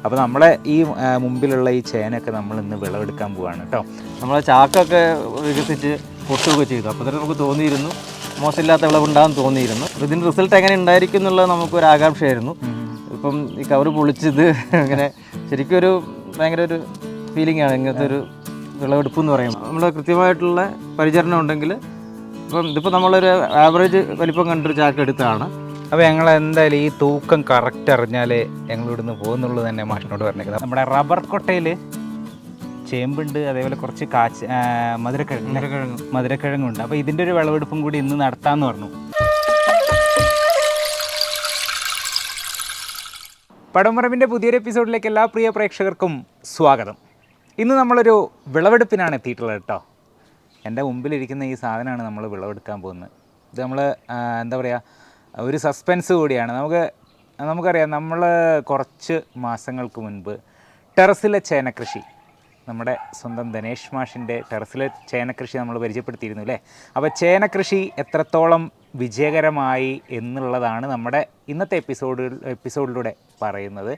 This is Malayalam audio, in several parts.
അപ്പോൾ നമ്മളെ ഈ മുമ്പിലുള്ള ഈ ചേനയൊക്കെ നമ്മൾ ഇന്ന് വിളവെടുക്കാൻ പോവാണ് കേട്ടോ. നമ്മളെ ചാക്കൊക്കെ വികസിച്ച് പൊട്ടുകയൊക്കെ ചെയ്തു. അപ്പോൾ തന്നെ നമുക്ക് തോന്നിയിരുന്നു മോശമില്ലാത്ത വിളവുണ്ടാകാൻ തോന്നിയിരുന്നു. അപ്പോൾ ഇതിൻ്റെ റിസൾട്ട് എങ്ങനെ ഉണ്ടായിരിക്കും എന്നുള്ളത് നമുക്കൊരു ആകാംക്ഷയായിരുന്നു. ഇപ്പം ഈ കവറ് പൊളിച്ചത് അങ്ങനെ ശരിക്കും ഒരു ഭയങ്കര ഒരു ഫീലിംഗ് ആണ് ഇങ്ങനത്തെ ഒരു വിളവെടുപ്പ് എന്ന് പറയുമ്പോൾ. നമ്മൾ കൃത്യമായിട്ടുള്ള പരിചരണം ഉണ്ടെങ്കിൽ ഇപ്പം ഇതിപ്പോൾ നമ്മളൊരു ആവറേജ് വലിപ്പം കണ്ടൊരു ചാക്ക് എടുത്തതാണ്. അപ്പോൾ ഞങ്ങൾ എന്തായാലും ഈ തൂക്കം കറക്റ്റ് അറിഞ്ഞാലേ ഞങ്ങൾ ഇവിടുന്ന് പോകുന്നുള്ളൂ തന്നെ മാഷിനോട് പറഞ്ഞേക്കുന്നത്. നമ്മുടെ റബ്ബർ കൊട്ടയിൽ ചേമ്പുണ്ട്, അതേപോലെ കുറച്ച് മധുരക്കിഴങ്ങുണ്ട്. അപ്പോൾ ഇതിൻ്റെ ഒരു വിളവെടുപ്പും കൂടി ഇന്ന് നടത്താമെന്ന് പറഞ്ഞു. പടംപറമ്പിൻ്റെ പുതിയൊരു എപ്പിസോഡിലേക്ക് എല്ലാ പ്രിയ പ്രേക്ഷകർക്കും സ്വാഗതം. ഇന്ന് നമ്മളൊരു വിളവെടുപ്പിനാണ് എത്തിയിട്ടുള്ളത് കേട്ടോ. എൻ്റെ മുമ്പിലിരിക്കുന്ന ഈ സാധനമാണ് നമ്മൾ വിളവെടുക്കാൻ പോകുന്നത്. ഇത് നമ്മൾ എന്താ പറയുക, ഒരു സസ്പെൻസ് കൂടിയാണ്. നമുക്കറിയാം, നമ്മൾ കുറച്ച് മാസങ്ങൾക്ക് മുൻപ് ടെറസിലെ ചേനക്കൃഷി, നമ്മുടെ സ്വന്തം ധനേഷ് മാഷിൻ്റെ ടെറസിലെ ചേനക്കൃഷി നമ്മൾ പരിചയപ്പെടുത്തിയിരുന്നു അല്ലേ. അപ്പോൾ ചേനക്കൃഷി എത്രത്തോളം വിജയകരമായി എന്നുള്ളതാണ് നമ്മുടെ ഇന്നത്തെ എപ്പിസോഡിലൂടെ പറയുന്നത്.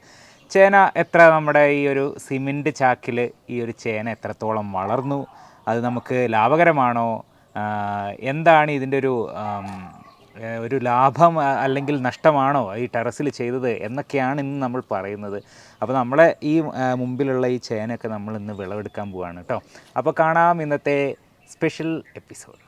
ചേന എത്ര, നമ്മുടെ ഈ ഒരു സിമൻറ്റ് ചാക്കിൽ ഈ ഒരു ചേന എത്രത്തോളം വളർന്നു, അത് നമുക്ക് ലാഭകരമാണോ, എന്താണ് ഇതിൻ്റെ ഒരു ലാഭം അല്ലെങ്കിൽ നഷ്ടമാണോ ഈ ടെറസിൽ ചെയ്തത് എന്നൊക്കെയാണ് ഇന്ന് നമ്മൾ പറയുന്നത്. അപ്പോൾ നമ്മളെ ഈ മുമ്പിലുള്ള ഈ ചേനയൊക്കെ നമ്മൾ ഇന്ന് വിളവെടുക്കാൻ പോവാണ് കേട്ടോ. അപ്പോൾ കാണാം ഇന്നത്തെ സ്പെഷ്യൽ എപ്പിസോഡ്.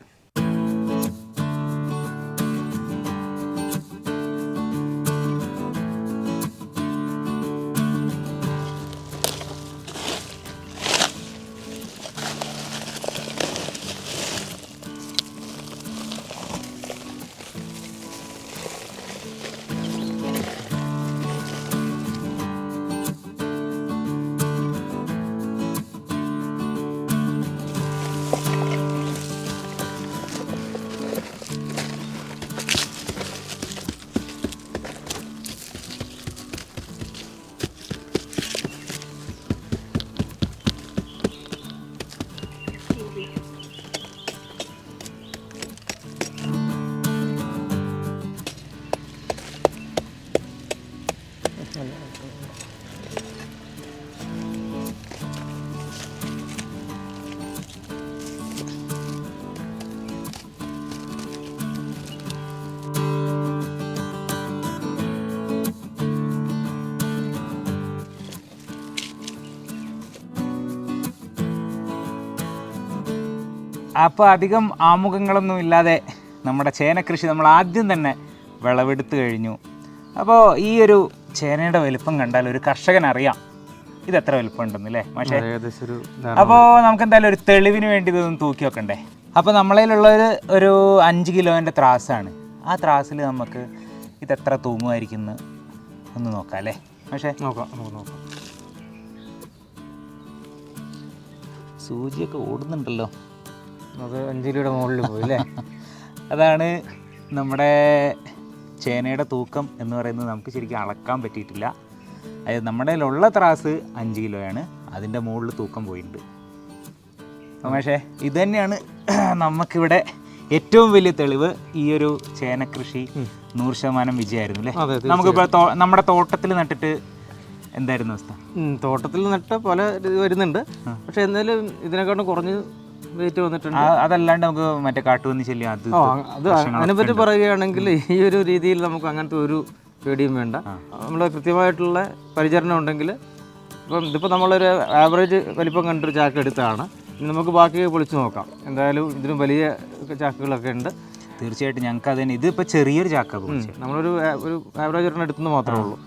അപ്പോൾ അധികം ആമുഖങ്ങളൊന്നും ഇല്ലാതെ നമ്മുടെ ചേനക്കൃഷി നമ്മൾ ആദ്യം തന്നെ വിളവെടുത്ത് കഴിഞ്ഞു. അപ്പോൾ ഈ ഒരു ചേനയുടെ വലിപ്പം കണ്ടാൽ ഒരു കർഷകൻ അറിയാം ഇതെത്ര വലിപ്പം ഉണ്ടെന്നല്ലേ പക്ഷേ. അപ്പോൾ നമുക്ക് എന്തായാലും ഒരു തെളിവിന് വേണ്ടി ഇതൊന്ന് തൂക്കി വെക്കണ്ടേ. അപ്പോൾ നമ്മളതിലുള്ളൊരു 5 കിലോൻ്റെ ത്രാസാണ്. ആ ത്രാസിൽ നമുക്ക് ഇതെത്ര തൂങ്ങുമായിരിക്കും ഒന്ന് നോക്കാം അല്ലേ പക്ഷേ. നോക്കാം. സൂചിയൊക്കെ ഓടുന്നുണ്ടല്ലോ. അത് 5 കിലോയുടെ മുകളിൽ പോയി അല്ലേ. അതാണ് നമ്മുടെ ചേനയുടെ തൂക്കം എന്ന് പറയുന്നത്. നമുക്ക് ശരിക്കും അളക്കാൻ പറ്റിയിട്ടില്ല. അതായത് നമ്മുടെ കയ്യിലുള്ള ത്രാസ് 5 കിലോയാണ്, അതിൻ്റെ മുകളിൽ തൂക്കം പോയിട്ടുണ്ട്. പക്ഷേ ഇത് തന്നെയാണ് നമുക്കിവിടെ ഏറ്റവും വലിയ തെളിവ്. ഈ ഒരു ചേനക്കൃഷി 100% വിജയമായിരുന്നു അല്ലേ. നമുക്കിപ്പോൾ നമ്മുടെ തോട്ടത്തിൽ നട്ടിട്ട് എന്തായിരുന്നു അവസ്ഥ? തോട്ടത്തിൽ നട്ട പല വരുന്നുണ്ട്, പക്ഷെ എന്തായാലും ഇതിനെക്കാട്ടും കുറഞ്ഞ് വെയിറ്റ് വന്നിട്ടുണ്ട്. അതല്ലാണ്ട് നമുക്ക് മറ്റേ കാട്ടുപന്നി ശല്യം അത് അതിനെപ്പറ്റി പറയുകയാണെങ്കിൽ ഈ ഒരു രീതിയിൽ നമുക്ക് അങ്ങനത്തെ ഒരു പേടിയും വേണ്ട. നമ്മൾ കൃത്യമായിട്ടുള്ള പരിചരണം ഉണ്ടെങ്കിൽ ഇപ്പം ഇതിപ്പോൾ നമ്മളൊരു ആവറേജ് വലിപ്പം കണ്ടൊരു ചാക്ക് എടുത്തതാണ്. ഇനി നമുക്ക് ബാക്കി പൊളിച്ച് നോക്കാം. എന്തായാലും ഇതിനും വലിയ ചാക്കുകളൊക്കെ ഉണ്ട്. തീർച്ചയായിട്ടും ഞങ്ങൾക്ക് അത് തന്നെ. ഇതിപ്പോൾ ചെറിയൊരു ചാക്കാണ്, നമ്മളൊരു ആവറേജ് ഒരെണ്ണം എടുത്തെന്ന് മാത്രമേ ഉള്ളൂ.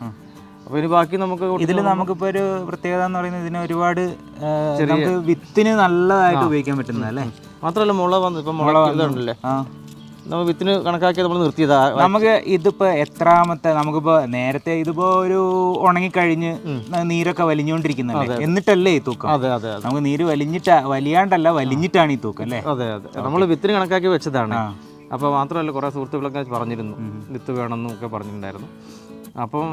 അപ്പോൾ ഇനി ബാക്കി നമുക്ക് ഇതിൽ നമുക്കിപ്പോൾ ഒരു പ്രത്യേകത എന്ന് പറയുന്നത് ഇതിന് ഒരുപാട് നമുക്ക് വിത്തിന് നല്ലതായിട്ട് ഉപയോഗിക്കാൻ പറ്റുന്നത് അല്ലേ. മാത്രമല്ല മുള വന്ന് ഇപ്പം മുള ഇതുണ്ടല്ലേ, നമ്മൾ വിത്തിന് കണക്കാക്കി നമ്മൾ നിർത്തിയതാ. നമുക്ക് ഇതിപ്പോൾ എത്രാമത്തെ, നമുക്കിപ്പോൾ നേരത്തെ ഇതിപ്പോൾ ഒരു ഉണങ്ങിക്കഴിഞ്ഞ് നീരൊക്കെ വലിഞ്ഞുകൊണ്ടിരിക്കുന്നല്ലേ, എന്നിട്ടല്ലേ ഈ തൂക്കം. അതെ. നമുക്ക് നീര് വലിഞ്ഞിട്ടാണ് ഈ തൂക്കം അല്ലേ. അതെ. നമ്മൾ വിത്തിന് കണക്കാക്കി വെച്ചതാണ്. അപ്പോൾ മാത്രമല്ല കുറേ സുഹൃത്തുക്കളൊക്കെ പറഞ്ഞിരുന്നു വിത്ത് വേണമെന്നും ഒക്കെ പറഞ്ഞിട്ടുണ്ടായിരുന്നു. അപ്പം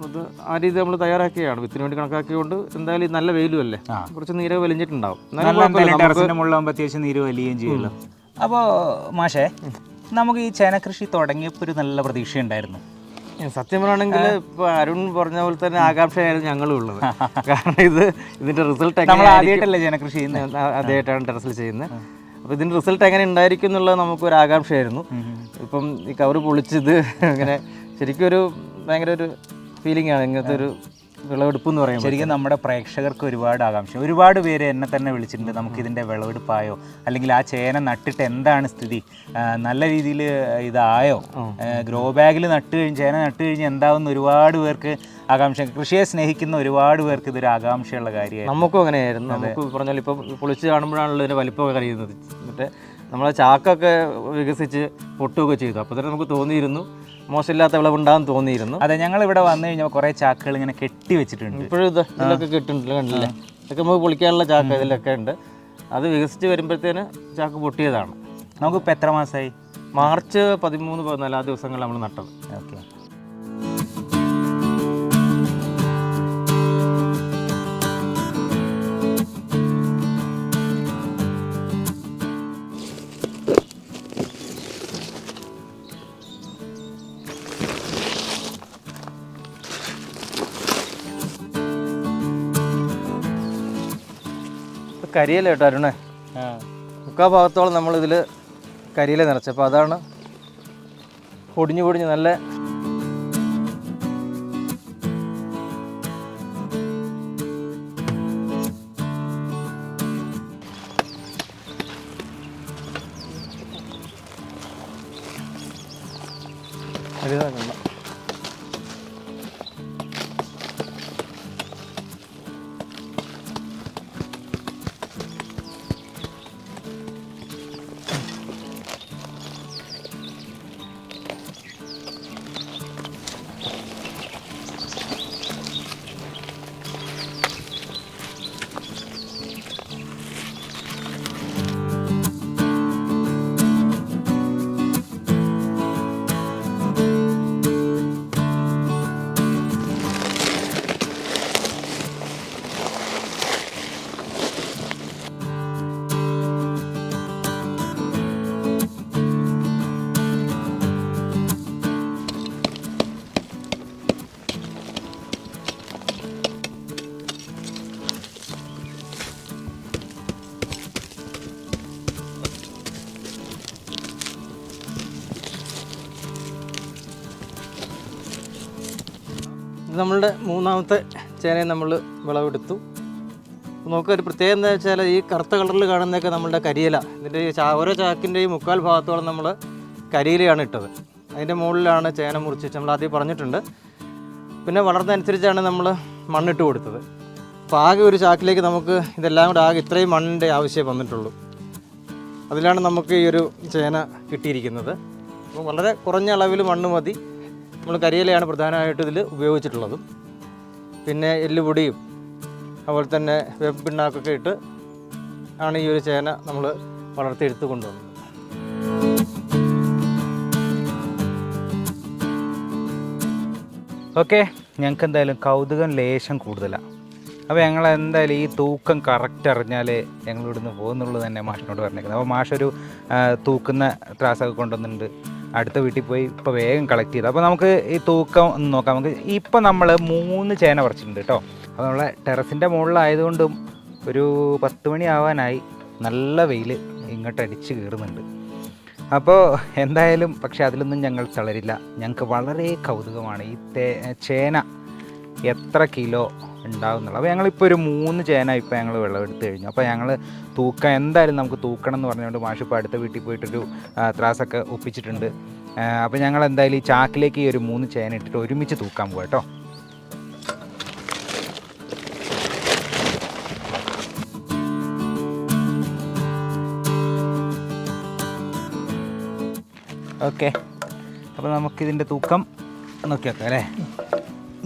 അത് ആ രീതി നമ്മൾ തയ്യാറാക്കിയാണ്. വിത്തിന് വേണ്ടി കണക്കാക്കിയതുകൊണ്ട് എന്തായാലും നല്ല വെയിലും അല്ലേ, കുറച്ച് നീര് വലിഞ്ഞിട്ടുണ്ടാവും. അത്യാവശ്യം നീര് വലിയുകയും ചെയ്യുമല്ലോ. അപ്പോൾ മാഷേ, നമുക്ക് ഈ ചേനക്കൃഷി തുടങ്ങിയപ്പോൾ ഒരു നല്ല പ്രതീക്ഷ ഉണ്ടായിരുന്നു. സത്യം പറയുകയാണെങ്കിൽ ഇപ്പോൾ അരുൺ പറഞ്ഞ പോലെ തന്നെ ആകാംക്ഷയായിരുന്നു ഞങ്ങളും ഉള്ളത്. കാരണം ഇതിൻ്റെ റിസൾട്ട് നമ്മൾ ആദ്യമായിട്ടല്ലേ ജനകൃഷി ചെയ്യുന്നത്, ആദ്യമായിട്ടാണ് ടെറസിൽ ചെയ്യുന്നത്. അപ്പോൾ ഇതിൻ്റെ റിസൾട്ട് എങ്ങനെ ഉണ്ടായിരിക്കും എന്നുള്ളത് നമുക്കൊരു ആകാംക്ഷയായിരുന്നു. ഇപ്പം ഈ കവറ് പൊളിച്ചത് ഇങ്ങനെ ശരിക്കും ഒരു ഭയങ്കര ഒരു ഫീലിംഗ് ആണ് ഇങ്ങനത്തെ ഒരു വിളവെടുപ്പ് എന്ന് പറയുമ്പോൾ. ശരിക്കും നമ്മുടെ പ്രേക്ഷകർക്ക് ഒരുപാട് ആകാംക്ഷ, ഒരുപാട് പേര് എന്നെ തന്നെ വിളിച്ചിട്ടുണ്ട്, നമുക്കിതിൻ്റെ വിളവെടുപ്പായോ അല്ലെങ്കിൽ ആ ചേന നട്ടിട്ട് എന്താണ് സ്ഥിതി, നല്ല രീതിയിൽ ഇതായോ, ഗ്രോ ബാഗിൽ ചേന നട്ട് കഴിഞ്ഞ് എന്താവുന്ന ഒരുപാട് പേർക്ക് ആകാംക്ഷ, കൃഷിയെ സ്നേഹിക്കുന്ന ഒരുപാട് പേർക്ക് ഇതൊരു ആകാംക്ഷയുള്ള കാര്യമാണ്. നമുക്കും അങ്ങനെയായിരുന്നു. നമുക്ക് പറഞ്ഞാൽ ഇപ്പം പൊളിച്ച് കാണുമ്പോഴാണല്ലോ ഇതിൻ്റെ വലിപ്പമൊക്കെ അറിയുന്നത്. എന്നിട്ട് നമ്മളെ ചാക്കൊക്കെ വികസിച്ച് പൊട്ടുകയൊക്കെ ചെയ്തു. അപ്പോൾ തന്നെ നമുക്ക് തോന്നിയിരുന്നു മോശമില്ലാത്ത വിളവുണ്ടാകാൻ തോന്നിയിരുന്നു. അതെ, ഞങ്ങൾ ഇവിടെ വന്നു കഴിഞ്ഞാൽ കുറേ ചാക്കുകൾ ഇങ്ങനെ കെട്ടി വെച്ചിട്ടുണ്ട്. ഇപ്പോഴും ഇതിലൊക്കെ കെട്ടുണ്ടല്ലോ, കണ്ടില്ലേ? ഇതൊക്കെ നമുക്ക് പൊളിക്കാനുള്ള ചാക്ക് ഇതിലൊക്കെ ഉണ്ട്. അത് വികസിച്ച് വരുമ്പോഴത്തേന് ചാക്ക് പൊട്ടിയതാണ്. നമുക്കിപ്പോൾ എത്ര മാസമായി? മാർച്ച് 13-14 ആ ദിവസങ്ങളിൽ നമ്മൾ നട്ടത്. ഓക്കെ. കരിയില കേട്ടോ അരുണേ, മുക്കാ ഭാഗത്തോളം നമ്മളിതിൽ കരിയില നിറച്ചപ്പോൾ അതാണ് പൊടിഞ്ഞു പൊടിഞ്ഞ് നല്ല അരിതാക്കണ്ട. ഇത് നമ്മളുടെ മൂന്നാമത്തെ ചേനയെ നമ്മൾ വിളവെടുത്തു. നമുക്കൊരു പ്രത്യേകത എന്താ വെച്ചാൽ ഈ കറുത്ത കളറിൽ കാണുന്നതൊക്കെ നമ്മളുടെ കരിയില. ഇതിൻ്റെ ഓരോ ചാക്കിൻ്റെയും 3/4 ഭാഗത്തോളം നമ്മൾ കരിയിലയാണ് ഇട്ടത്. അതിൻ്റെ മുകളിലാണ് ചേന മുറിച്ച് വെച്ച് നമ്മൾ ആദ്യം പറഞ്ഞിട്ടുണ്ട്. പിന്നെ വളർന്നതനുസരിച്ചാണ് നമ്മൾ മണ്ണിട്ട് കൊടുത്തത്. അപ്പോൾ ആകെ ഒരു ചാക്കിലേക്ക് നമുക്ക് ഇതെല്ലാം കൂടെ ആകെ ഇത്രയും മണ്ണിൻ്റെ ആവശ്യമേ വന്നിട്ടുള്ളൂ. അതിലാണ് നമുക്ക് ഈ ഒരു ചേന കിട്ടിയിരിക്കുന്നത്. അപ്പോൾ വളരെ കുറഞ്ഞ അളവിൽ മണ്ണ് മതി. നമ്മൾ കരിയിലയാണ് പ്രധാനമായിട്ട് ഇതിൽ ഉപയോഗിച്ചിട്ടുള്ളതും. പിന്നെ എല്ലുപൊടിയും അതുപോലെ തന്നെ വേപ്പ് പിണ്ണാക്കൊക്കെ ഇട്ട് ആണ് ഈ ഒരു ചേന നമ്മൾ വളർത്തിയെടുത്ത് കൊണ്ടുവന്നത്. ഓക്കെ, ഞങ്ങൾക്ക് എന്തായാലും കൗതുകം ലേശം കൂടുതലാണ്. അപ്പോൾ ഞങ്ങൾ എന്തായാലും ഈ തൂക്കം കറക്റ്റ് അറിഞ്ഞാലേ ഞങ്ങൾ ഇവിടുന്ന് പോകുന്നുള്ളൂ തന്നെ മാഷിനോട് പറഞ്ഞേക്കുന്നത്. അപ്പോൾ മാഷൊരു തൂക്കുന്ന ത്രാസൊക്കെ കൊണ്ടുവന്നിട്ടുണ്ട്. അടുത്ത വീട്ടിൽ പോയി ഇപ്പോൾ വേഗം കളക്ട് ചെയ്തു. അപ്പോൾ നമുക്ക് ഈ തൂക്കം ഒന്ന് നോക്കാം. നമുക്ക് ഇപ്പോൾ നമ്മൾ 3 ചേന പറിച്ചിട്ടുണ്ട് കേട്ടോ. അപ്പോൾ നമ്മളെ ടെറസിൻ്റെ മുകളിലായതുകൊണ്ടും ഒരു 10 മണി ആവാനായി, നല്ല വെയിൽ ഇങ്ങോട്ട് അടിച്ച് കയറുന്നുണ്ട്. അപ്പോൾ എന്തായാലും പക്ഷേ അതിലൊന്നും ഞങ്ങൾ തളരില്ല. ഞങ്ങൾക്ക് വളരെ കൗതുകമാണ് ഈ ചേന എത്ര കിലോ ഉണ്ടാകുന്നുള്ളത്. അപ്പോൾ ഞങ്ങളിപ്പോൾ ഒരു 3 ചേന ഇപ്പോൾ ഞങ്ങൾ വിളവെടുത്ത് കഴിഞ്ഞു. അപ്പോൾ ഞങ്ങൾ തൂക്കം എന്തായാലും നമുക്ക് തൂക്കണം എന്ന് പറഞ്ഞുകൊണ്ട് മാഷ് ഇപ്പോൾ അടുത്ത വീട്ടിൽ പോയിട്ടൊരു ത്രാസൊക്കെ ഒപ്പിച്ചിട്ടുണ്ട്. അപ്പോൾ ഞങ്ങൾ എന്തായാലും ഈ ചാക്കിലേക്ക് ഈ ഒരു 3 ചേന ഇട്ടിട്ട് ഒരുമിച്ച് തൂക്കാൻ പോകാം കേട്ടോ. ഓക്കെ, അപ്പോൾ നമുക്കിതിൻ്റെ തൂക്കം നോക്കി വെക്കാം അല്ലേ.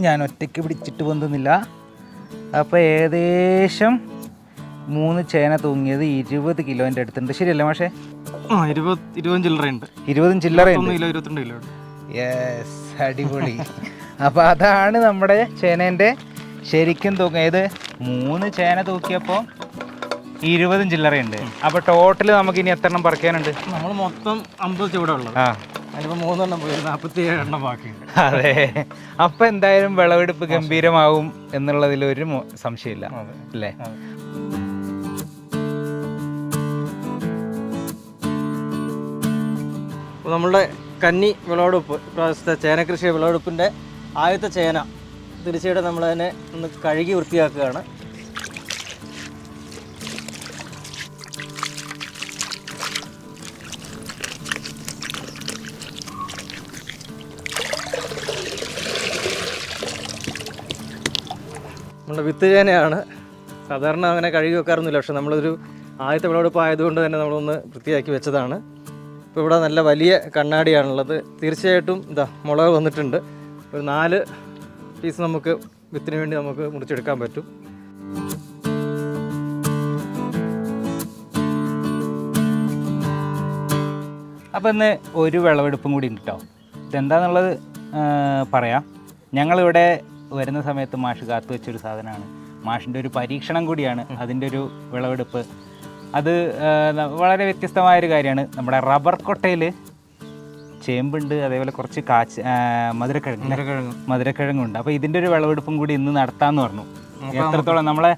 ഞാൻ ഒറ്റയ്ക്ക് പിടിച്ചിട്ട് പൊന്തുന്നില്ല. അപ്പോൾ ഏകദേശം 3 ചേന തൂങ്ങിയത് 20 കിലോൻ്റെ അടുത്തുണ്ട്. ശരിയല്ലേ മാഷേ? 20 ചില്ലറയുണ്ട്. 20 ചില്ലറയുണ്ട്. 22 കിലോ. യെസ്, അടിപൊളി. അപ്പോൾ അതാണ് നമ്മുടെ ചേനേൻ്റെ ശരിക്കും തൂക്കം. ഏത് 3 ചേന തൂക്കിയപ്പോൾ 20 ചില്ലറയുണ്ട്. അപ്പോൾ ടോട്ടൽ നമുക്ക് ഇനി എത്ര എണ്ണം പറിക്കാനുണ്ട്? നമ്മൾ മൊത്തം 50 ചൂടുള്ളത്. അതിലിപ്പോൾ 3 എണ്ണം പോയി, 47 എണ്ണം ബാക്കിയുണ്ട്. അതെ, അപ്പം എന്തായാലും വിളവെടുപ്പ് ഗംഭീരമാവും എന്നുള്ളതിൽ ഒരു സംശയമില്ല അല്ലേ? അപ്പോൾ നമ്മളുടെ കന്നി വിളവെടുപ്പ്, ഇപ്രാവശ്യത്തെ ചേന കൃഷി വിളവെടുപ്പിൻ്റെ ആദ്യത്തെ ചേന തീർച്ചയായിട്ടും നമ്മളതിനെ ഒന്ന് കഴുകി വൃത്തിയാക്കുകയാണ്. നമ്മുടെ വിത്ത് ചേനയാണ്. സാധാരണ അങ്ങനെ കഴുകി വെക്കാറൊന്നുമില്ല, പക്ഷെ നമ്മളൊരു ആദ്യത്തെ വിളവെടുപ്പ് ആയതുകൊണ്ട് തന്നെ നമ്മളൊന്ന് വൃത്തിയാക്കി വെച്ചതാണ്. ഇപ്പോൾ ഇവിടെ നല്ല വലിയ കണ്ണാടിയാണുള്ളത്. തീർച്ചയായിട്ടും ഇതാ മുളക് വന്നിട്ടുണ്ട്. ഒരു 4 പീസ് നമുക്ക് വിത്തിന് വേണ്ടി നമുക്ക് മുറിച്ചെടുക്കാൻ പറ്റും. അപ്പം ഇന്ന് ഒരു വിളവെടുപ്പും കൂടി ഉണ്ട് കേട്ടോ. ഇതെന്താണെന്നുള്ളത് പറയാം. ഞങ്ങളിവിടെ വരുന്ന സമയത്ത് മാഷ് കാത്തു വെച്ചൊരു സാധനമാണ്. മാഷിൻ്റെ ഒരു പരീക്ഷണം കൂടിയാണ് അതിൻ്റെ ഒരു വിളവെടുപ്പ്. അത് വളരെ വ്യത്യസ്തമായൊരു കാര്യമാണ്. നമ്മുടെ റബ്ബർ കൊട്ടയിൽ ചേമ്പുണ്ട്, അതേപോലെ കുറച്ച് മധുരക്കിഴങ്ങുണ്ട്. അപ്പോൾ ഇതിൻ്റെ ഒരു വിളവെടുപ്പും കൂടി ഇന്ന് നടത്താമെന്ന് പറഞ്ഞു. എത്രത്തോളം നമ്മളെ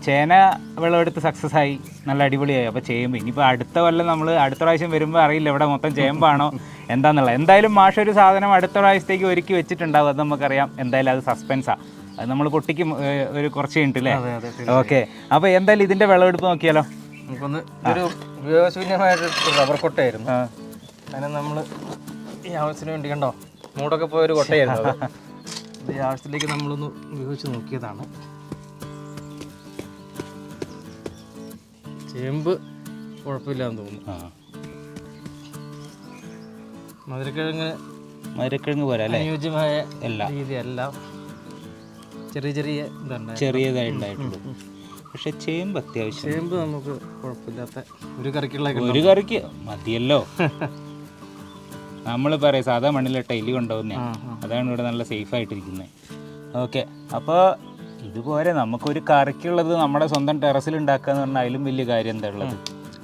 ചേന വിളവെടുത്ത് സക്സസ് ആയി, നല്ല അടിപൊളിയായി. അപ്പോൾ ചേമ്പ് ഇനിയിപ്പോൾ അടുത്ത കൊല്ലം നമ്മൾ അടുത്ത പ്രാവശ്യം വരുമ്പോൾ അറിയില്ല ഇവിടെ മൊത്തം ചേമ്പാണോ എന്താണെന്നുള്ളത്. എന്തായാലും മാഷ് ഒരു സാധനം അടുത്ത പ്രാവശ്യത്തേക്ക് ഒരുക്കി വെച്ചിട്ടുണ്ടാവും, അത് നമുക്കറിയാം. എന്തായാലും അത് സസ്പെൻസാണ്, അത് നമ്മൾ പൊട്ടിക്ക് ഒരു കുറച്ച് കഴിഞ്ഞിട്ട് അല്ലേ? ഓക്കെ, അപ്പോൾ എന്തായാലും ഇതിൻ്റെ വിളവെടുപ്പ് നോക്കിയാലോ? നമുക്കൊന്ന് ഒരു ഉപയോഗശൂന്യമായിട്ട് റബ്ബർ കൊട്ടയായിരുന്നു. അതിനെ നമ്മൾ ഈ ആവശ്യത്തിന് വേണ്ടി കണ്ടോ മൂടൊക്കെ പോയൊരു കൊട്ടയായിരുന്നു. അത് ഈ ആവശ്യത്തിലേക്ക് നമ്മളൊന്ന് ഉപയോഗിച്ച് നോക്കിയതാണ്. ചേമ്പ് കുഴപ്പമില്ലാന്ന് തോന്നുന്നു. മധുരക്കിഴങ്ങ് പോലെ അനുയോജ്യമായ രീതിയല്ല, ചെറിയതായിട്ടുണ്ടായിട്ടുള്ളൂ. പക്ഷെ ചേമ്പ് അത്യാവശ്യം, ചേമ്പ് നമുക്ക് കുഴപ്പമില്ലാത്ത ഒരു കറിക്ക് മതിയല്ലോ. നമ്മൾ പറയാം സാധാ മണ്ണിലിട്ട എലി കൊണ്ടുപോകുന്നേ, അതാണ് ഇവിടെ നല്ല സേഫായിട്ടിരിക്കുന്നത്. ഓക്കെ, അപ്പോൾ ഇതുപോലെ നമുക്കൊരു കറിക്കുള്ളത് നമ്മുടെ സ്വന്തം ടെറസിൽ ഉണ്ടാക്കുക എന്ന് പറഞ്ഞാൽ അതിലും വലിയ കാര്യം എന്താ ഉള്ളത്?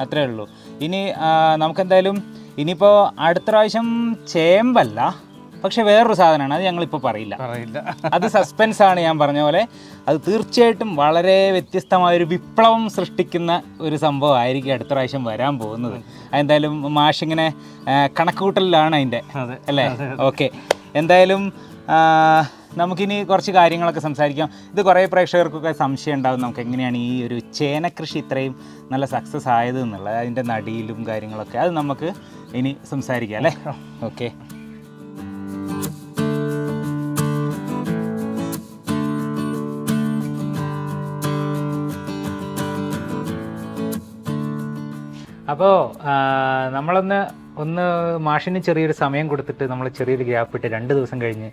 അത്രേ ഉള്ളൂ. ഇനി നമുക്കെന്തായാലും ഇനിയിപ്പോൾ അടുത്ത പ്രാവശ്യം ചേമ്പല്ല, പക്ഷെ വേറൊരു സാധനമാണ്, അത് ഞങ്ങളിപ്പോൾ പറയില്ല. അത് സസ്പെൻസാണ്. ഞാൻ പറഞ്ഞ പോലെ അത് തീർച്ചയായിട്ടും വളരെ വ്യത്യസ്തമായൊരു വിപ്ലവം സൃഷ്ടിക്കുന്ന ഒരു സംഭവം ആയിരിക്കും അടുത്ത പ്രാവശ്യം വരാൻ പോകുന്നത്. അതെന്തായാലും മാഷിങ്ങനെ കണക്കുകൂട്ടലിലാണ് അതിൻ്റെ, അല്ലേ? ഓക്കെ, എന്തായാലും നമുക്കിനി കുറച്ച് കാര്യങ്ങളൊക്കെ സംസാരിക്കാം. ഇത് കുറേ പ്രേക്ഷകർക്കൊക്കെ സംശയം ഉണ്ടാകും, നമുക്ക് എങ്ങനെയാണ് ഈ ഒരു ചേന കൃഷി ഇത്രയും നല്ല സക്സസ് ആയത് എന്നുള്ളത്, അതിൻ്റെ നടിയിലും കാര്യങ്ങളൊക്കെ. അത് നമുക്ക് ഇനി സംസാരിക്കാം അല്ലേ? ഓക്കെ. അപ്പോൾ ഒന്ന് മാഷിന് ചെറിയൊരു സമയം കൊടുത്തിട്ട് നമ്മൾ ചെറിയൊരു ഗ്യാപ്പ് ഇട്ട് 2 ദിവസം കഴിഞ്ഞ്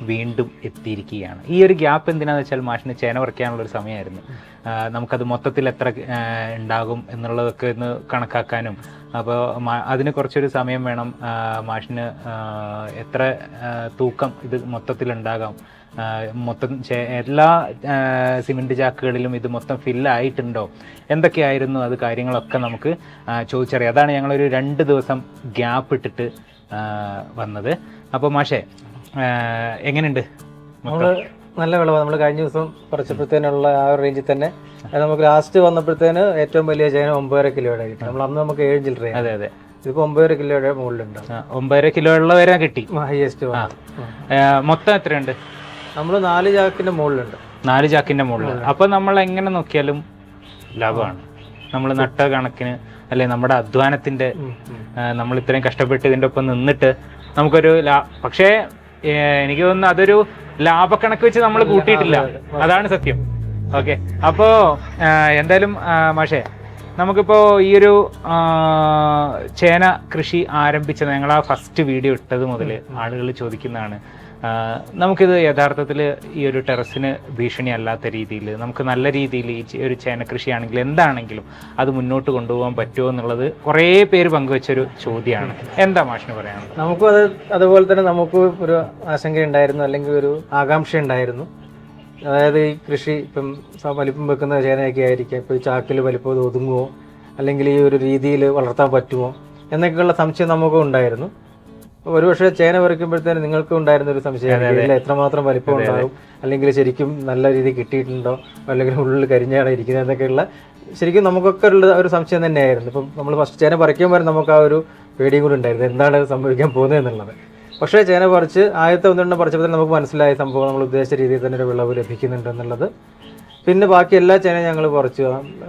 വീണ്ടും എത്തിയിരിക്കുകയാണ്. ഈ ഒരു ഗ്യാപ്പ് എന്തിനാണെന്ന് വെച്ചാൽ മാഷിന് ചേന പറിക്കാനുള്ളൊരു സമയമായിരുന്നു. നമുക്കത് മൊത്തത്തിൽ എത്ര ഉണ്ടാകും എന്നുള്ളതൊക്കെ ഒന്ന് കണക്കാക്കാനും, അപ്പോൾ അതിന് കുറച്ചൊരു സമയം വേണം. മാഷിന് എത്ര തൂക്കം ഇത് മൊത്തത്തിലുണ്ടാകാം, മൊത്തം എല്ലാ സിമെൻറ്റ് ചാക്കുകളിലും ഇത് മൊത്തം ഫില്ലായിട്ടുണ്ടോ, എന്തൊക്കെയായിരുന്നു അത്, കാര്യങ്ങളൊക്കെ നമുക്ക് ചോദിച്ചറിയാം. അതാണ് ഞങ്ങളൊരു 2 ദിവസം ഗ്യാപ്പ് ഇട്ടിട്ട് വന്നത്. അപ്പോൾ മാഷേ എങ്ങനെയുണ്ട്? നല്ല വിളവ്. നമ്മൾ കഴിഞ്ഞ ദിവസം പറിച്ചപ്പോഴത്തേനുള്ള ആ ഒരു റേഞ്ചിൽ തന്നെ നമുക്ക് ലാസ്റ്റ് വന്നപ്പോഴത്തേന് ഏറ്റവും വലിയ ചേന 9.5 കിലോയുടെ കിട്ടി. നമ്മൾ അന്ന് നമുക്ക് 7 ചില്ലറ. അതെ അതെ, ഇതിപ്പോൾ 9.5 കിലോയുടെ മുകളിലുണ്ട്. 9.5 കിലോ ഉള്ള വരെ കിട്ടി ഹൈയസ്റ്റ്. മൊത്തം എത്രയുണ്ട്? നമ്മൾ 4 ചാക്കിന്റെ മുകളിലുണ്ട്. 4 ചാക്കിന്റെ മുകളിൽ. അപ്പോൾ നമ്മൾ എങ്ങനെ നോക്കിയാലും ലാഭമാണ്. നമ്മൾ നട്ട കണക്കിന് അല്ലെ, നമ്മുടെ അധ്വാനത്തിന്റെ, നമ്മൾ ഇത്രയും കഷ്ടപ്പെട്ട് ഇതിൻ്റെ ഒപ്പം നിന്നിട്ട് നമുക്കൊരു പക്ഷേ എനിക്ക് തോന്നുന്നു അതൊരു ലാഭക്കണക്ക് വെച്ച് നമ്മൾ കൂട്ടിയിട്ടില്ല, അതാണ് സത്യം. ഓക്കെ, അപ്പോൾ എന്തായാലും മാഷേ, നമുക്കിപ്പോൾ ഈ ഒരു ചേന കൃഷി ആരംഭിച്ചത്, ഞങ്ങൾ ആ ഫസ്റ്റ് വീഡിയോ ഇട്ടത് മുതൽ ആളുകൾ ചോദിക്കുന്നതാണ്, നമുക്കിത് യഥാർത്ഥത്തിൽ ഈ ഒരു ടെറസിന് ഭീഷണി അല്ലാത്ത രീതിയിൽ നമുക്ക് നല്ല രീതിയിൽ ഈ ഒരു ചേന കൃഷിയാണെങ്കിൽ എന്താണെങ്കിലും അത് മുന്നോട്ട് കൊണ്ടുപോകാൻ പറ്റുമോ എന്നുള്ളത് കുറേ പേര് പങ്കുവെച്ചൊരു ചോദ്യമാണ്. എന്താ മാഷിന് പറയാനുള്ളത്? നമുക്കും അതുപോലെ തന്നെ നമുക്ക് ഒരു ആശങ്കയുണ്ടായിരുന്നു, അല്ലെങ്കിൽ ഒരു ആകാംക്ഷ ഉണ്ടായിരുന്നു. അതായത് ഈ കൃഷി ഇപ്പം വലിപ്പം വെക്കുന്ന ചേനയൊക്കെ ആയിരിക്കാം, ഇപ്പോൾ ഈ ചാക്കിൽ വലിപ്പം ഒതുങ്ങുമോ, അല്ലെങ്കിൽ ഈ ഒരു രീതിയിൽ വളർത്താൻ പറ്റുമോ എന്നൊക്കെയുള്ള സംശയം നമുക്കും ഉണ്ടായിരുന്നു. ഒരുപക്ഷെ ചേന പറിക്കുമ്പോഴത്തേനും നിങ്ങൾക്ക് ഉണ്ടായിരുന്ന ഒരു സംശയം എത്രമാത്രം വലിപ്പം ഉണ്ടാകും, അല്ലെങ്കിൽ ശരിക്കും നല്ല രീതിയിൽ കിട്ടിയിട്ടുണ്ടോ, അല്ലെങ്കിൽ ഉള്ളിൽ കരിഞ്ഞാണ് ഇരിക്കുന്നത് എന്നൊക്കെയുള്ള ശരിക്കും നമുക്കൊക്കെ ഉള്ള ഒരു സംശയം തന്നെയായിരുന്നു. ഇപ്പം നമ്മൾ ഫസ്റ്റ് ചേന പറിക്കുമ്പോൾ നമുക്ക് ആ ഒരു പേടിയും കൂടി ഉണ്ടായിരുന്നു, എന്താണ് സംഭവിക്കാൻ പോകുന്നത് എന്നുള്ളത്. പക്ഷേ ചേന പറിച്ച് ആദ്യത്തെ ഒന്നെണ്ണം പറിച്ചപ്പോൾ തന്നെ നമുക്ക് മനസ്സിലായ സംഭവം നമ്മൾ ഉദ്ദേശിച്ച രീതിയിൽ തന്നെ ഒരു വിളവ് ലഭിക്കുന്നുണ്ട് എന്നുള്ളത്. പിന്നെ ബാക്കി എല്ലാ ചേനയും ഞങ്ങൾ പറിച്ചു,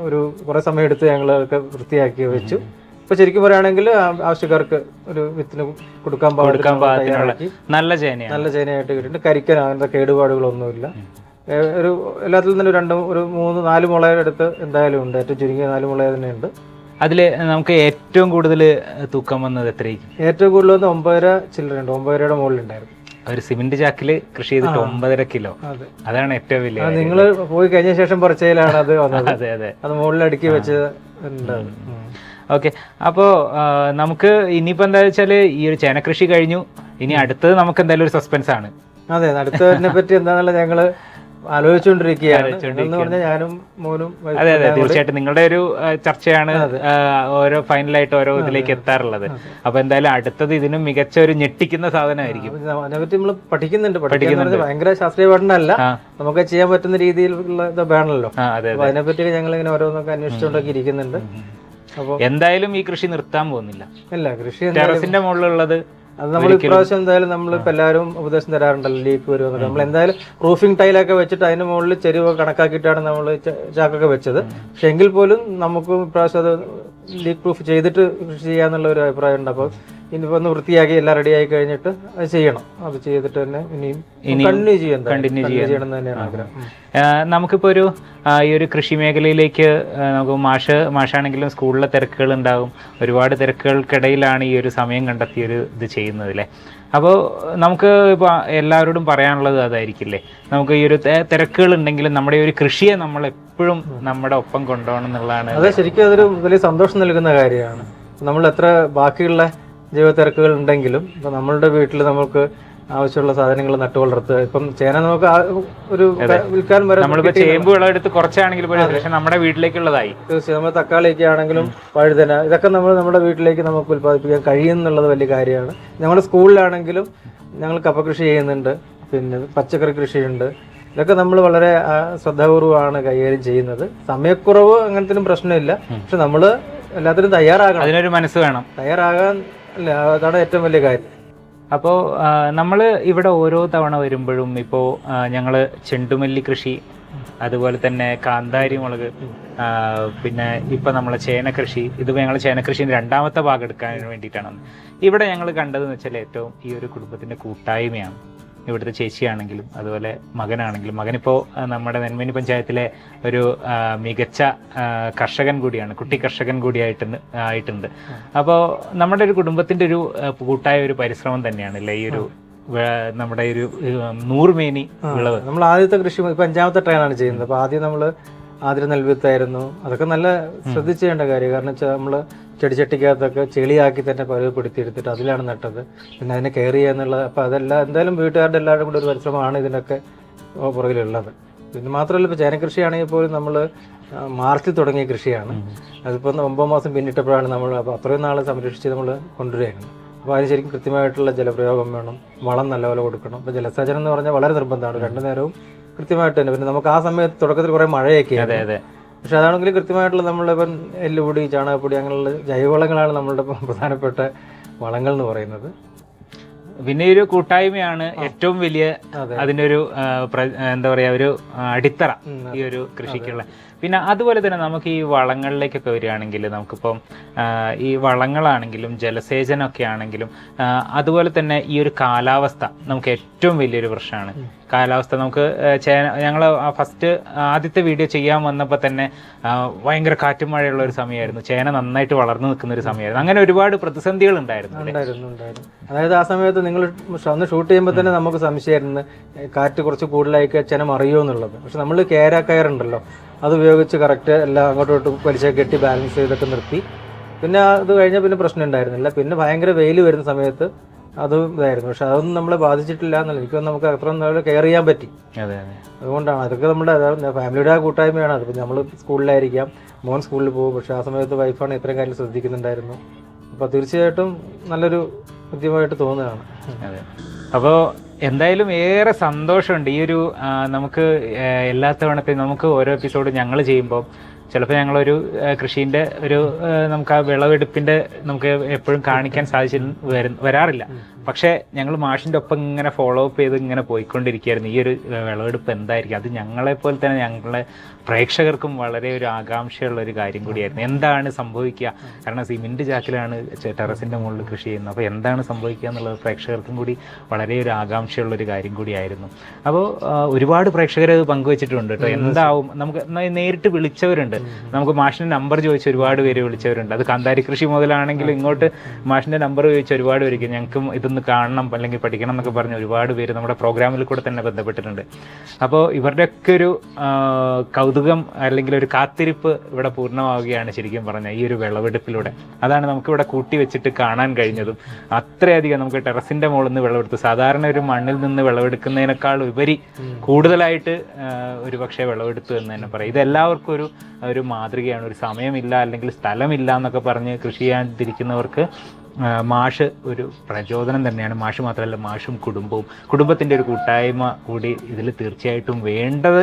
ഒരു കുറേ സമയം എടുത്ത് ഞങ്ങളൊക്കെ വൃത്തിയാക്കി വെച്ചു. ഇപ്പോൾ ശരിക്കും പറയുകയാണെങ്കിൽ ആവശ്യക്കാർക്ക് ഒരു വിത്തിന് കൊടുക്കാൻ പാകത്തിനുള്ള നല്ല ചേനയായിട്ട് കിട്ടിയിട്ട് കരിക്കാൻ അങ്ങനത്തെ കേടുപാടുകളൊന്നുമില്ല. ഒരു എല്ലാത്തിലും തന്നെ ഒരു 3-4 മുള എടുത്ത് എന്തായാലും ഉണ്ട്, ഏറ്റവും ചുരുങ്ങിയ 4 മുള തന്നെ ഉണ്ട്. അതിൽ നമുക്ക് ഏറ്റവും കൂടുതൽ തൂക്കം വന്നത് എത്രയായിരിക്കും? ഏറ്റവും കൂടുതൽ വന്ന് 9.5 ചില്ലറുണ്ട്, 9.5-യുടെ മുകളിലുണ്ടായിരുന്നു. ഒരു സിമെന്റ് ചാക്കില് കൃഷി ചെയ്തിട്ട് 9.5 കിലോ, അതാണ് ഏറ്റവും വലിയ. നിങ്ങൾ പോയി കഴിഞ്ഞ ശേഷം പറിച്ചതിലാണ് അത് വന്നത്. അതെ അതെ, അത് മുകളിൽ അടുക്കി വെച്ചത്. ഓക്കെ, അപ്പോൾ നമുക്ക് ഇനിയിപ്പോൾ എന്താ വെച്ചാൽ ഈ ഒരു ചേന കൃഷി കഴിഞ്ഞു, ഇനി അടുത്തത് നമുക്ക് എന്തായാലും ഒരു സസ്പെൻസ് ആണ്. അതെ, അടുത്തതിനെ പറ്റി എന്താണെന്നുള്ള ഞങ്ങള് ആലോചിച്ചുകൊണ്ടിരിക്കുകയാണ്. ഞാനും മോനും. അതെ അതെ, തീർച്ചയായിട്ടും നിങ്ങളുടെ ഒരു ചർച്ചയാണ് ഓരോ ഫൈനലായിട്ട് ഓരോ ഇതിലേക്ക് എത്താറുള്ളത്. അപ്പൊ എന്തായാലും അടുത്തത് ഇതിനും മികച്ച ഒരു ഞെട്ടിക്കുന്ന സാധനമായിരിക്കും. അതിനെപ്പറ്റി നമ്മൾ പഠിക്കുന്നുണ്ട്. ഭയങ്കര ശാസ്ത്രീയ പഠനമല്ല, നമുക്ക് ചെയ്യാൻ പറ്റുന്ന രീതിയിലുള്ള ഇത് വേണമല്ലോ. അപ്പൊ അതിനെപ്പറ്റി ഞങ്ങൾ ഇങ്ങനെ ഓരോന്നൊക്കെ അന്വേഷിച്ചുകൊണ്ടൊക്കെ ഇരിക്കുന്നുണ്ട്. അപ്പൊ എന്തായാലും ഈ കൃഷി നിർത്താൻ പോകുന്നില്ല. അല്ല, കൃഷി ടെറസിന്റെ മുകളിലുള്ളത് അത് നമ്മൾ ഇപ്രാവശ്യം എന്തായാലും നമ്മളിപ്പോൾ എല്ലാവരും ഉപദേശം തരാറുണ്ടല്ലോ, ലീക്ക് വരുമെന്നൊക്കെ. നമ്മൾ എന്തായാലും റൂഫിംഗ് ടൈലൊക്കെ വെച്ചിട്ട് അതിന് മുകളിൽ ചെരിവ് കണക്കാക്കിയിട്ടാണ് നമ്മൾ ചാക്കൊക്കെ വെച്ചത്. പക്ഷെ എങ്കിൽ പോലും നമുക്ക് ഇപ്രാവശ്യം അത് ലീക്ക് പ്രൂഫ് ചെയ്തിട്ട് കൃഷി ചെയ്യാന്നുള്ള ഒരു അഭിപ്രായം ഉണ്ട്. അപ്പോൾ ഇനിയിപ്പോൾ ഒന്ന് വൃത്തിയാക്കി എല്ലാം റെഡി ആയി കഴിഞ്ഞിട്ട് അത് ചെയ്യണം. അത് ചെയ്തിട്ട് തന്നെ ഇനിയും കണ്ടിന്യൂ ചെയ്യണം എന്ന് തന്നെയാണ് ആഗ്രഹം. നമുക്കിപ്പോൾ ഈ ഒരു കൃഷി മേഖലയിലേക്ക് നമുക്ക് മാഷാണെങ്കിലും സ്കൂളിലെ തിരക്കുകൾ ഉണ്ടാകും, ഒരുപാട് തിരക്കുകൾക്കിടയിലാണ് ഈ ഒരു സമയം കണ്ടെത്തി ഒരു ഇത് ചെയ്യുന്നത് അല്ലേ. അപ്പോൾ നമുക്ക് ഇപ്പോൾ എല്ലാവരോടും പറയാനുള്ളത് അതായിരിക്കില്ലേ, നമുക്ക് ഈ ഒരു തിരക്കുകൾ ഉണ്ടെങ്കിലും നമ്മുടെ ഈ ഒരു കൃഷിയെ നമ്മൾ എപ്പോഴും നമ്മുടെ ഒപ്പം കൊണ്ടുപോകണം എന്നുള്ളതാണ്. അതെ, ശരിക്കും അതൊരു വലിയ സന്തോഷം നൽകുന്ന കാര്യമാണ്. നമ്മൾ എത്ര ബാക്കിയുള്ള ജൈവ തിരക്കുകൾ ഉണ്ടെങ്കിലും ഇപ്പം നമ്മളുടെ വീട്ടിൽ നമുക്ക് ആവശ്യമുള്ള സാധനങ്ങൾ നട്ടു വളർത്തുക. ഇപ്പം ചേന നമുക്ക് ഒരു വിൽക്കാൻ നമ്മളിപ്പോൾ ചേമ്പ് വിളവെടുത്ത് കുറച്ചാണെങ്കിൽ പോലും നമ്മുടെ വീട്ടിലേക്കുള്ളതായി. തീർച്ചയായും നമ്മൾ തക്കാളിയൊക്കെ ആണെങ്കിലും വഴുതന ഇതൊക്കെ നമ്മുടെ വീട്ടിലേക്ക് നമുക്ക് ഉൽപ്പാദിപ്പിക്കാൻ കഴിയുമെന്നുള്ളത് വലിയ കാര്യമാണ്. ഞങ്ങളുടെ സ്കൂളിലാണെങ്കിലും ഞങ്ങൾ കപ്പ കൃഷി ചെയ്യുന്നുണ്ട്, പിന്നെ പച്ചക്കറി കൃഷിയുണ്ട്. ഇതൊക്കെ നമ്മൾ വളരെ ശ്രദ്ധാപൂർവമാണ് കൈകാര്യം ചെയ്യുന്നത്. സമയക്കുറവ് അങ്ങനത്തെ പ്രശ്നമില്ല, പക്ഷെ നമ്മൾ എല്ലാത്തിനും തയ്യാറാകണം. അതിനൊരു മനസ്സ് വേണം, തയ്യാറാകാൻ അല്ല, അതാണ് ഏറ്റവും വലിയ കാര്യം. അപ്പോൾ നമ്മൾ ഇവിടെ ഓരോ തവണ വരുമ്പോഴും ഇപ്പോൾ ഞങ്ങൾ ചെണ്ടുമല്ലി കൃഷി, അതുപോലെ തന്നെ കാന്താരി മുളക്, പിന്നെ ഇപ്പം നമ്മളെ ചേന കൃഷി, ഇതിപ്പോൾ ഞങ്ങൾ ചേന കൃഷിൻ്റെ 2ാമത്തെ ഭാഗം എടുക്കാൻ വേണ്ടിയിട്ടാണ്. ഇവിടെ ഞങ്ങൾ കണ്ടതെന്ന് വെച്ചാൽ ഏറ്റവും ഈ ഒരു കുടുംബത്തിൻ്റെ കൂട്ടായ്മയാണ്. ഇവിടുത്തെ ചേച്ചിയാണെങ്കിലും അതുപോലെ മകനാണെങ്കിലും, മകനിപ്പോൾ നമ്മുടെ നെന്മേനി പഞ്ചായത്തിലെ ഒരു മികച്ച കർഷകൻ കൂടിയാണ്, കുട്ടി കർഷകൻ ആയിട്ടുണ്ട്. അപ്പോൾ നമ്മുടെ ഒരു കുടുംബത്തിൻ്റെ ഒരു കൂട്ടായ ഒരു പരിശ്രമം തന്നെയാണല്ലേ ഈ ഒരു നമ്മുടെ ഒരു 100 മേനി വിളവ്. നമ്മൾ ആദ്യത്തെ കൃഷി ഇപ്പം 5ാമത്തെ ട്രെയിനാണ് ചെയ്യുന്നത്. അപ്പോൾ ആദ്യം നമ്മൾ നെൽവിത്തായിരുന്നു. അതൊക്കെ നല്ല ശ്രദ്ധിച്ച് ചെയ്യേണ്ട കാര്യം. കാരണം വെച്ചാൽ നമ്മൾ ചെടിച്ചട്ടിക്കകത്തൊക്കെ ചെളിയാക്കി തന്നെ പരുവപ്പെടുത്തിയെടുത്തിട്ട് അതിലാണ് നട്ടത്. പിന്നെ അതിനെ കെയർ ചെയ്യുക എന്നുള്ളത്. അപ്പോൾ അതെല്ലാം എന്തായാലും വീട്ടുകാരുടെ എല്ലാവരും കൂടി ഒരു പരിശ്രമമാണ് ഇതിനൊക്കെ പുറകിലുള്ളത്. പിന്നെ മാത്രമല്ല, ഇപ്പോൾ ചേനക്കൃഷിയാണെങ്കിൽ പോലും നമ്മൾ മാർച്ചിൽ തുടങ്ങിയ കൃഷിയാണ്. അതിപ്പോൾ 9 മാസം പിന്നിട്ടപ്പോഴാണ് നമ്മൾ, അപ്പോൾ അത്രയും നാൾ സംരക്ഷിച്ച് നമ്മൾ കൊണ്ടുവരികയാണ്. അപ്പോൾ അതിന് ശരിക്കും കൃത്യമായിട്ടുള്ള ജലപ്രയോഗം വേണം, വളം നല്ലപോലെ കൊടുക്കണം. അപ്പോൾ ജലസേചനം എന്ന് പറഞ്ഞാൽ വളരെ നിർബന്ധമാണ്, 2 നേരവും കൃത്യമായിട്ട് തന്നെ. പിന്നെ നമുക്ക് ആ സമയത്ത് തുടക്കത്തിൽ കുറേ മഴയൊക്കെയാണ്, പക്ഷെ അതാണെങ്കിലും കൃത്യമായിട്ടുള്ള നമ്മളിപ്പം എല്ലുപൊടി, ചാണകപ്പൊടി അങ്ങനെയുള്ള ജൈവവളങ്ങളാണ് നമ്മളുടെ പ്രധാനപ്പെട്ട വളങ്ങൾ എന്ന് പറയുന്നത്. പിന്നെ ഈ ഒരു കൂട്ടായ്മയാണ് ഏറ്റവും വലിയ അതിൻ്റെ ഒരു എന്താ പറയുക ഒരു അടിത്തറ ഈ ഒരു കൃഷിക്കുള്ള. പിന്നെ അതുപോലെ തന്നെ നമുക്ക് ഈ വളങ്ങളിലേക്കൊക്കെ വരികയാണെങ്കിൽ നമുക്കിപ്പം ഈ വളങ്ങളാണെങ്കിലും ജലസേചനമൊക്കെ ആണെങ്കിലും അതുപോലെ തന്നെ ഈ ഒരു കാലാവസ്ഥ നമുക്ക് ഏറ്റവും വലിയൊരു പ്രശ്നമാണ്. കാലാവസ്ഥ നമുക്ക് ഞങ്ങൾ ആദ്യത്തെ വീഡിയോ ചെയ്യാൻ വന്നപ്പോൾ തന്നെ ഭയങ്കര കാറ്റും മഴയുള്ള ഒരു സമയമായിരുന്നു, ചേന നന്നായിട്ട് വളർന്നു നിൽക്കുന്ന ഒരു സമയമായിരുന്നു. അങ്ങനെ ഒരുപാട് പ്രതിസന്ധികൾ ഉണ്ടായിരുന്നു. അതായത് ആ സമയത്ത് നിങ്ങൾ അന്ന് ഷൂട്ട് ചെയ്യുമ്പോൾ തന്നെ നമുക്ക് സംശയമായിരുന്നു കാറ്റ് കുറച്ച് കൂടുതലായി ചേന മറിയുമോ എന്നുള്ളത്. പക്ഷെ നമ്മൾ കയറുണ്ടല്ലോ, അത് ഉപയോഗിച്ച് കറക്റ്റ് എല്ലാം അങ്ങോട്ടും ഇങ്ങോട്ടും വലിച്ച കെട്ടി ബാലൻസ് ചെയ്തൊക്കെ നിർത്തി. പിന്നെ അത് കഴിഞ്ഞാൽ പിന്നെ പ്രശ്നം ഉണ്ടായിരുന്നില്ല. പിന്നെ ഭയങ്കര വെയിൽ വരുന്ന സമയത്ത് അതും ഇതായിരുന്നു. പക്ഷെ അതൊന്നും നമ്മളെ ബാധിച്ചിട്ടില്ല എന്നല്ല, എനിക്ക് നമുക്ക് അത്ര നല്ല കെയർ ചെയ്യാൻ പറ്റി. അതുകൊണ്ടാണ് അതൊക്കെ നമ്മുടെ ഫാമിലിയുടെ കൂട്ടായ്മയാണ്. അതിപ്പോൾ നമ്മൾ സ്കൂളിലായിരിക്കാം, മോൻ സ്കൂളിൽ പോകും, പക്ഷെ ആ സമയത്ത് വൈഫാണ് ഇത്രയും കാര്യം ശ്രദ്ധിക്കുന്നുണ്ടായിരുന്നു. അപ്പോൾ തീർച്ചയായിട്ടും നല്ലൊരു കൃത്യമായിട്ട് തോന്നുകയാണ്. അതെ. അപ്പോൾ എന്തായാലും ഏറെ സന്തോഷമുണ്ട് ഈ ഒരു നമുക്ക് എല്ലാ തവണത്തെയും നമുക്ക് ഓരോ എപ്പിസോഡ് ഞങ്ങൾ ചെയ്യുമ്പോൾ ചിലപ്പോൾ ഞങ്ങളൊരു കൃഷീൻ്റെ ഒരു നമുക്ക് ആ വിളവെടുപ്പിൻ്റെ നമുക്ക് എപ്പോഴും കാണിക്കാൻ വരാറില്ല. പക്ഷേ ഞങ്ങൾ മാഷിൻ്റെ ഒപ്പം ഇങ്ങനെ ഫോളോ അപ്പ് ചെയ്ത് ഇങ്ങനെ പോയിക്കൊണ്ടിരിക്കുകയായിരുന്നു. ഈ ഒരു വിളവെടുപ്പ് എന്തായിരിക്കും, അത് ഞങ്ങളെപ്പോലെ തന്നെ ഞങ്ങളെ പ്രേക്ഷകർക്കും വളരെ ഒരു ആകാംക്ഷയുള്ള ഒരു കാര്യം കൂടിയായിരുന്നു. എന്താണ് സംഭവിക്കുക, കാരണം സിമെൻറ്റ് ചാക്കിലാണ് ടെറസിൻ്റെ മുകളിൽ കൃഷി ചെയ്യുന്നത്. അപ്പോൾ എന്താണ് സംഭവിക്കുക എന്നുള്ളത് പ്രേക്ഷകർക്കും കൂടി വളരെ ഒരു ആകാംക്ഷയുള്ളൊരു കാര്യം കൂടിയായിരുന്നു. അപ്പോൾ ഒരുപാട് പ്രേക്ഷകർ പങ്കുവച്ചിട്ടുണ്ട് കേട്ടോ. എന്താവും നമുക്ക് നേരിട്ട് വിളിച്ചവരുണ്ട്, നമുക്ക് മാഷിൻ്റെ നമ്പർ ചോദിച്ച് ഒരുപാട് പേര് വിളിച്ചവരുണ്ട്. അത് കാന്താരി കൃഷി മുതലാണെങ്കിലും ഇങ്ങോട്ട് മാഷിൻ്റെ നമ്പർ ചോദിച്ച് ഒരുപാട് പേർക്ക് ഞങ്ങൾക്കും ഇതൊന്ന് കാണണം അല്ലെങ്കിൽ പഠിക്കണം എന്നൊക്കെ പറഞ്ഞ് ഒരുപാട് പേര് നമ്മുടെ പ്രോഗ്രാമിൽ കൂടെ തന്നെ ബന്ധപ്പെട്ടിട്ടുണ്ട്. അപ്പോൾ ഇവരുടെയൊക്കെ ഒരു കൗതുകം അല്ലെങ്കിൽ ഒരു കാത്തിരിപ്പ് ഇവിടെ പൂർണ്ണമാവുകയാണ് ശരിക്കും പറഞ്ഞാൽ ഈ ഒരു വിളവെടുപ്പിലൂടെ. അതാണ് നമുക്കിവിടെ കൂട്ടി വെച്ചിട്ട് കാണാൻ കഴിഞ്ഞതും. അത്രയധികം നമുക്ക് ടെറസിൻ്റെ മുകളിൽ നിന്ന് വിളവെടുത്ത് സാധാരണ ഒരു മണ്ണിൽ നിന്ന് വിളവെടുക്കുന്നതിനേക്കാൾ ഉപരി കൂടുതലായിട്ട് ഒരു പക്ഷേ വിളവെടുത്തു എന്ന് തന്നെ പറയാം. ഇതെല്ലാവർക്കും ഒരു മാതൃകയാണ്. ഒരു സമയമില്ല അല്ലെങ്കിൽ സ്ഥലമില്ല എന്നൊക്കെ പറഞ്ഞ് കൃഷി ചെയ്യാതിരിക്കുന്നവർക്ക് മാഷ് ഒരു പ്രചോദനം തന്നെയാണ്. മാഷ് മാത്രമല്ല, മാഷും കുടുംബത്തിൻ്റെ ഒരു കൂട്ടായ്മ കൂടി ഇതിൽ തീർച്ചയായിട്ടും വേണ്ടത്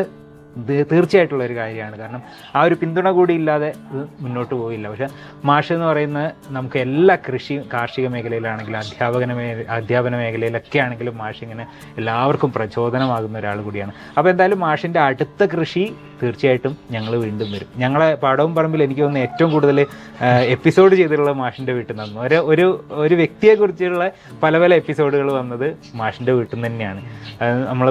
തീർച്ചയായിട്ടുള്ള ഒരു കാര്യമാണ്. കാരണം ആ ഒരു പിന്തുണ കൂടി ഇല്ലാതെ ഇത് മുന്നോട്ട് പോയില്ല. പക്ഷേ മാഷ് എന്ന് പറയുന്നത് നമുക്ക് എല്ലാ കാർഷിക മേഖലയിലാണെങ്കിലും അധ്യാപന മേഖലയിലൊക്കെ ആണെങ്കിലും മാഷ് ഇങ്ങനെ എല്ലാവർക്കും പ്രചോദനമാകുന്ന ഒരാൾ കൂടിയാണ്. അപ്പോൾ എന്തായാലും മാഷിൻ്റെ അടുത്ത കൃഷി തീർച്ചയായിട്ടും ഞങ്ങൾ വീണ്ടും വരും. ഞങ്ങളെ പാടവും പറമ്പിൽ എനിക്ക് തോന്നുന്നു ഏറ്റവും കൂടുതൽ എപ്പിസോഡ് ചെയ്തിട്ടുള്ള മാഷിൻ്റെ വീട്ടിൽ നിന്ന് ഒരു വ്യക്തിയെക്കുറിച്ചുള്ള പല എപ്പിസോഡുകൾ വന്നത് മാഷിൻ്റെ വീട്ടിൽ നിന്ന് തന്നെയാണ്. നമ്മൾ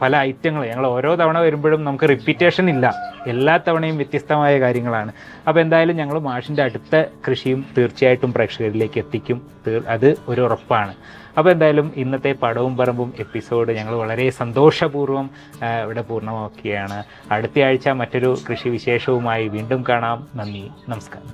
പല ഐറ്റങ്ങൾ ഞങ്ങൾ ഓരോ തവണ വരുമ്പോഴും നമുക്ക് റിപ്പീറ്റേഷൻ ഇല്ല, എല്ലാ തവണയും വ്യത്യസ്തമായ കാര്യങ്ങളാണ്. അപ്പോൾ എന്തായാലും ഞങ്ങൾ മാഷിൻ്റെ അടുത്ത കൃഷിയും തീർച്ചയായിട്ടും പ്രേക്ഷകരിലേക്ക് എത്തിക്കും, അത് ഒരു ഉറപ്പാണ്. അപ്പോൾ എന്തായാലും ഇന്നത്തെ പടവും പറമ്പും എപ്പിസോഡ് ഞങ്ങൾ വളരെ സന്തോഷപൂർവ്വം ഇവിടെ പൂർണ്ണമാക്കുകയാണ്. അടുത്ത ആഴ്ച മറ്റൊരു കൃഷി വിശേഷവുമായി വീണ്ടും കാണാം. നന്ദി, നമസ്കാരം.